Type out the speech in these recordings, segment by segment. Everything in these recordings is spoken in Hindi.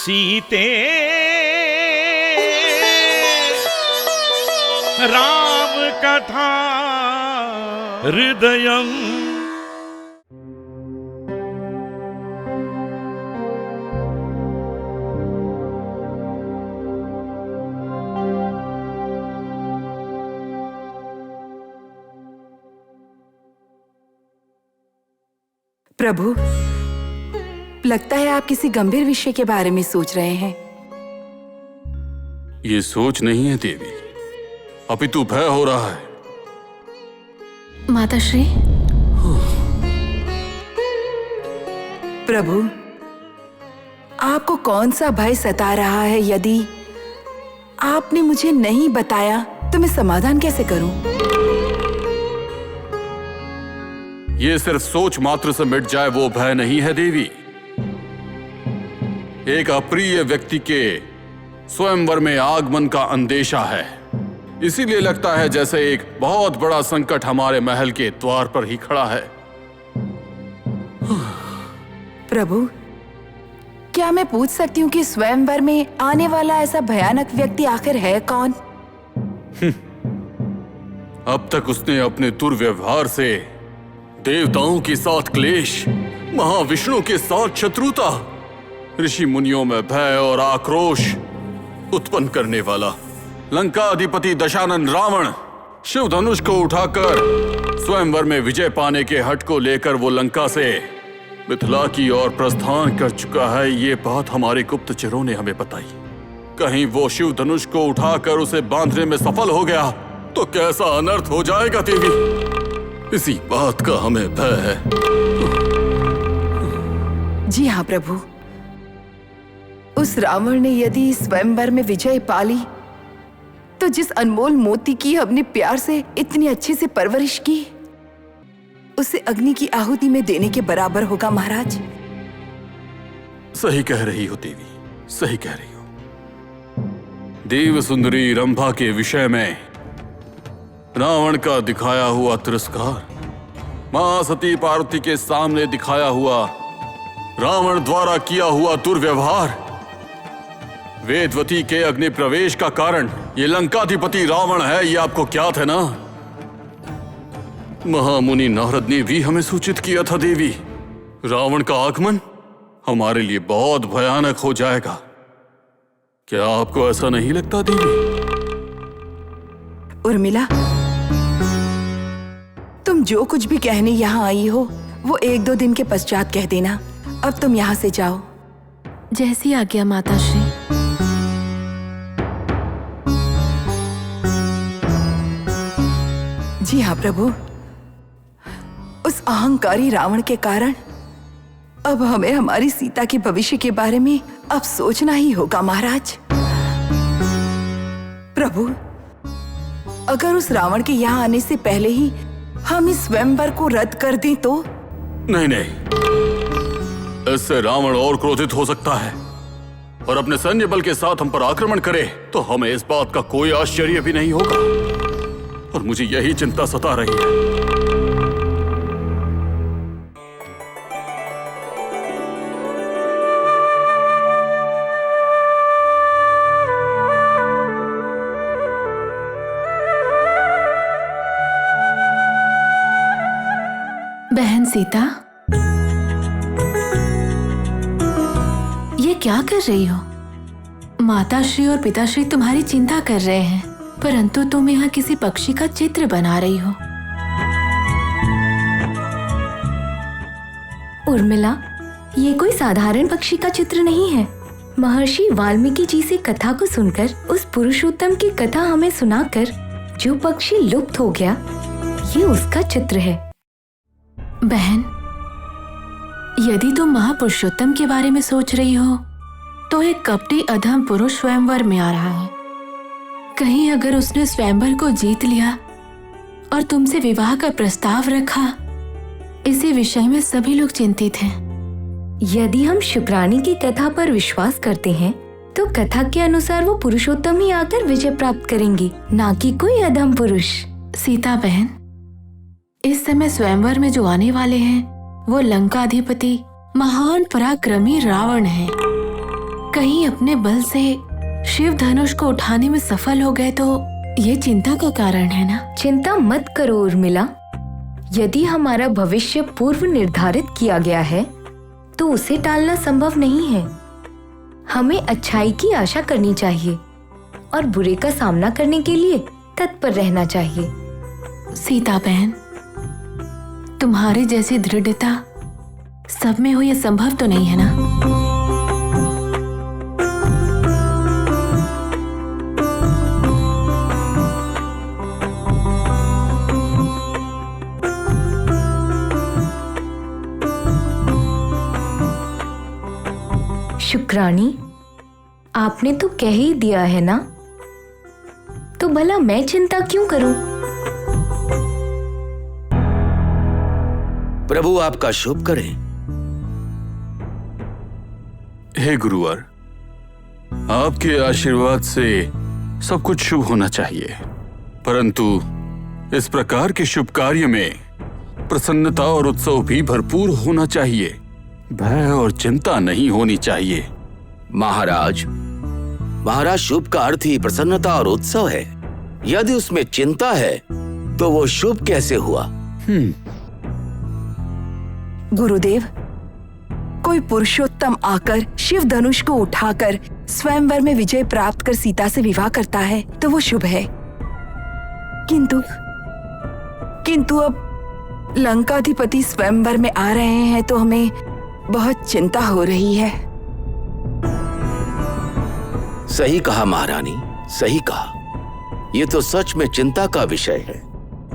सीते राम कथा हृदयम्। प्रभु, लगता है आप किसी गंभीर विषय के बारे में सोच रहे हैं। ये सोच नहीं है देवी, अपितु भय हो रहा है। माताश्री। प्रभु, आपको कौन सा भय सता रहा है? यदि आपने मुझे नहीं बताया तो मैं समाधान कैसे करूं? ये सिर्फ सोच मात्र से मिट जाए वो भय नहीं है देवी। एक अप्रिय व्यक्ति के स्वयंवर में आगमन का अंदेशा है। इसीलिए लगता है जैसे एक बहुत बड़ा संकट हमारे महल के द्वार पर ही खड़ा है। प्रभु, क्या मैं पूछ सकती हूँ कि स्वयंवर में आने वाला ऐसा भयानक व्यक्ति आखिर है कौन? अब तक उसने अपने दुर्व्यवहार से देवताओं के साथ क्लेश, महाविष्णु के साथ शत्रुता, ऋषि मुनियों में भय और आक्रोश उत्पन्न करने वाला लंका अधिपति दशानन रावण शिव धनुष को उठाकर स्वयंवर में विजय पाने के हठ को लेकर वो लंका से मिथिला की ओर प्रस्थान कर चुका है। ये बात हमारे गुप्तचरों ने हमें बताई। कहीं वो शिव धनुष को उठाकर उसे बांधने में सफल हो गया तो कैसा अनर्थ हो जाएगा देवी, इसी बात का हमें भय है। जी हाँ प्रभु, उस रावण ने यदि स्वयंवर में विजय पाली तो जिस अनमोल मोती की हमने प्यार से इतनी अच्छे से परवरिश की, उसे अग्नि की आहुति में देने के बराबर होगा महाराज। सही कह रही हो देवी, सही कह रही हो। देव सुंदरी रंभा के विषय में रावण का दिखाया हुआ तिरस्कार, मां सती पार्वती के सामने दिखाया हुआ रावण द्वारा किया हुआ दुर्व्यवहार, वेदवती के अग्नि प्रवेश का कारण ये लंकाधिपति रावण है, ये आपको ज्ञात है ना? महामुनि नारद ने भी हमें सूचित किया था देवी, रावण का आगमन हमारे लिए बहुत भयानक हो जाएगा। क्या आपको ऐसा नहीं लगता देवी? उर्मिला, तुम जो कुछ भी कहने यहाँ आई हो वो 1-2 दिन के पश्चात कह देना। अब तुम यहाँ से जाओ। जैसी आज्ञा माताश्री। जी हाँ प्रभु, उस अहंकारी रावण के कारण अब हमें हमारी सीता के भविष्य के बारे में अब सोचना ही होगा महाराज। प्रभु, अगर उस रावण के यहाँ आने से पहले ही हम इस स्वयंवर को रद्द कर दें तो? नहीं नहीं, इससे रावण और क्रोधित हो सकता है और अपने सैन्य बल के साथ हम पर आक्रमण करे तो हमें इस बात का कोई आश्चर्य भी नहीं होगा। और मुझे यही चिंता सता रही है। बहन सीता, ये क्या कर रही हो? माताश्री और पिताश्री तुम्हारी चिंता कर रहे हैं, परंतु तुम यहाँ किसी पक्षी का चित्र बना रही हो। उर्मिला, ये कोई साधारण पक्षी का चित्र नहीं है। महर्षि वाल्मीकि जी से कथा को सुनकर, उस पुरुषोत्तम की कथा हमें सुनाकर जो पक्षी लुप्त हो गया, ये उसका चित्र है। बहन, यदि तुम महापुरुषोत्तम के बारे में सोच रही हो तो एक कपटी अधम पुरुष स्वयंवर में आ रहा है। कहीं अगर उसने स्वयंवर को जीत लिया और तुमसे विवाह का प्रस्ताव रखा, इसी विषय में सभी लोग चिंतित हैं। यदि हम शुक्राणी की कथा पर विश्वास करते हैं तो कथा के अनुसार वो पुरुषोत्तम ही आकर विजय प्राप्त करेंगे, ना कि कोई अधम पुरुष। सीता बहन, इस समय स्वयंवर में जो आने वाले हैं वो लंकाधिपति महान पराक्रमी रावण है। कहीं अपने बल से शिव धनुष को उठाने में सफल हो गए तो ये चिंता का कारण है ना। चिंता मत करो उर्मिला, यदि हमारा भविष्य पूर्व निर्धारित किया गया है तो उसे टालना संभव नहीं है। हमें अच्छाई की आशा करनी चाहिए और बुरे का सामना करने के लिए तत्पर रहना चाहिए। सीता बहन, तुम्हारी जैसी दृढ़ता सब में हो यह संभव तो नहीं है ना। शुक्रानी, आपने तो कह ही दिया है ना, तो भला मैं चिंता क्यों करूं? प्रभु आपका शुभ करे। हे गुरुवर, आपके आशीर्वाद से सब कुछ शुभ होना चाहिए, परंतु इस प्रकार के शुभ कार्य में प्रसन्नता और उत्सव भी भरपूर होना चाहिए। भय और चिंता नहीं होनी चाहिए। महाराज, शुभ का अर्थ ही प्रसन्नता और उत्सव है। यदि उसमें चिंता है तो वो शुभ कैसे हुआ? गुरुदेव, कोई पुरुषोत्तम आकर शिव धनुष को उठाकर स्वयंवर में विजय प्राप्त कर सीता से विवाह करता है तो वो शुभ है, किंतु अब लंकाधिपति स्वयंवर में आ रहे हैं तो हमें बहुत चिंता हो रही है। सही कहा महारानी, सही कहा। ये तो सच में चिंता का विषय है।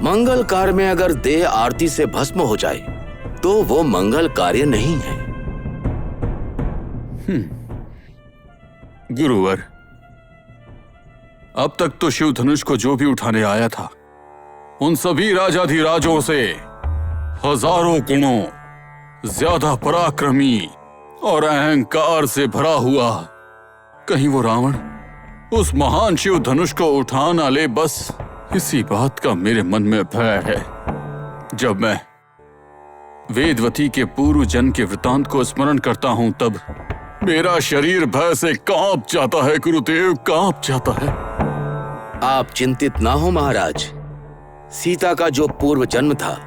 मंगल कार्य में अगर देह आरती से भस्म हो जाए तो वो मंगल कार्य नहीं है। गुरुवर, अब तक तो शिव धनुष को जो भी उठाने आया था उन सभी राजाधिराजों से हजारों गुणों ज्यादा पराक्रमी और अहंकार से भरा हुआ। कहीं वो रावण उस महान शिव धनुष को उठा ना ले, बस इसी बात का मेरे मन में भय है। जब मैं वेदवती के पूर्व जन्म के वृतांत को स्मरण करता हूं तब मेरा शरीर भय से कांप जाता है। गुरुदेव, कांप जाता है। आप चिंतित ना हो महाराज। सीता का जो पूर्व जन्म था,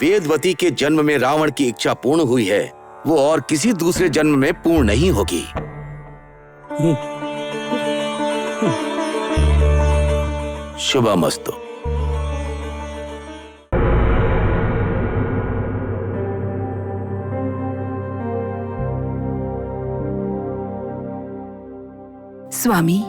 वेदवती के जन्म में रावण की इच्छा पूर्ण हुई है, वो और किसी दूसरे जन्म में पूर्ण नहीं होगी। शुभमस्तु। स्वामी,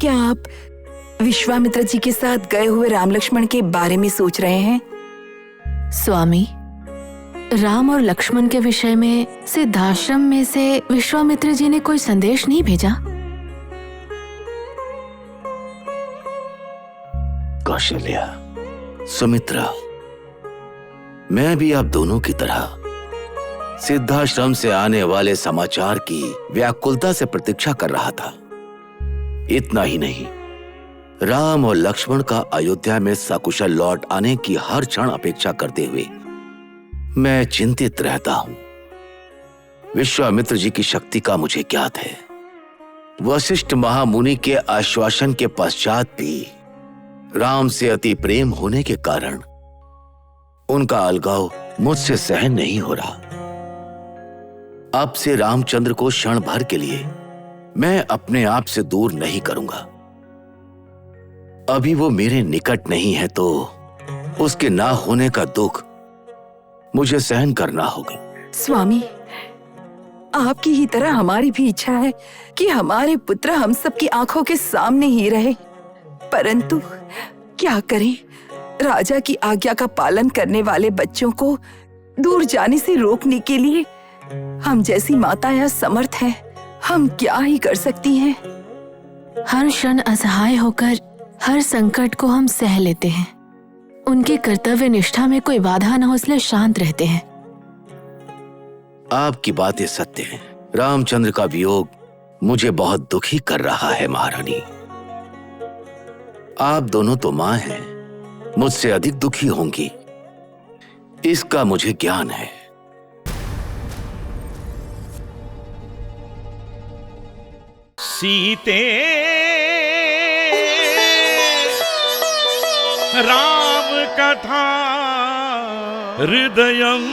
क्या आप विश्वामित्र जी के साथ गए हुए राम लक्ष्मण के बारे में सोच रहे हैं? स्वामी, राम और लक्ष्मण के विषय में सिद्धाश्रम में से विश्वामित्र जी ने कोई संदेश नहीं भेजा? कौशल्या, सुमित्रा, मैं भी आप दोनों की तरह सिद्धाश्रम से आने वाले समाचार की व्याकुलता से प्रतीक्षा कर रहा था। इतना ही नहीं, राम और लक्ष्मण का अयोध्या में सकुशल लौट आने की हर क्षण अपेक्षा करते हुए मैं चिंतित रहता हूं। विश्वामित्र जी की शक्ति का मुझे ज्ञात है। वशिष्ठ महामुनि के आश्वासन के पश्चात भी राम से अति प्रेम होने के कारण उनका अलगाव मुझसे सहन नहीं हो रहा। अब से रामचंद्र को क्षण भर के लिए मैं अपने आप से दूर नहीं करूंगा। अभी वो मेरे निकट नहीं है तो उसके ना होने का दुख मुझे सहन करना होगा। स्वामी, आपकी ही तरह हमारी भी इच्छा है कि हमारे पुत्र हम सबकी आंखों के सामने ही रहे, परंतु क्या करें, राजा की आज्ञा का पालन करने वाले बच्चों को दूर जाने से रोकने के लिए हम जैसी माताएं असमर्थ हैं। हम क्या ही कर सकती हैं? हर क्षण असहाय होकर हर संकट को हम सह लेते हैं। उनकी कर्तव्य निष्ठा में कोई बाधा न हो इसलिए शांत रहते हैं। आपकी बातें सत्य हैं। रामचंद्र का वियोग मुझे बहुत दुखी कर रहा है महारानी। आप दोनों तो मां हैं, मुझसे अधिक दुखी होंगी। इसका मुझे ज्ञान है। सीते राम कथा हृदयं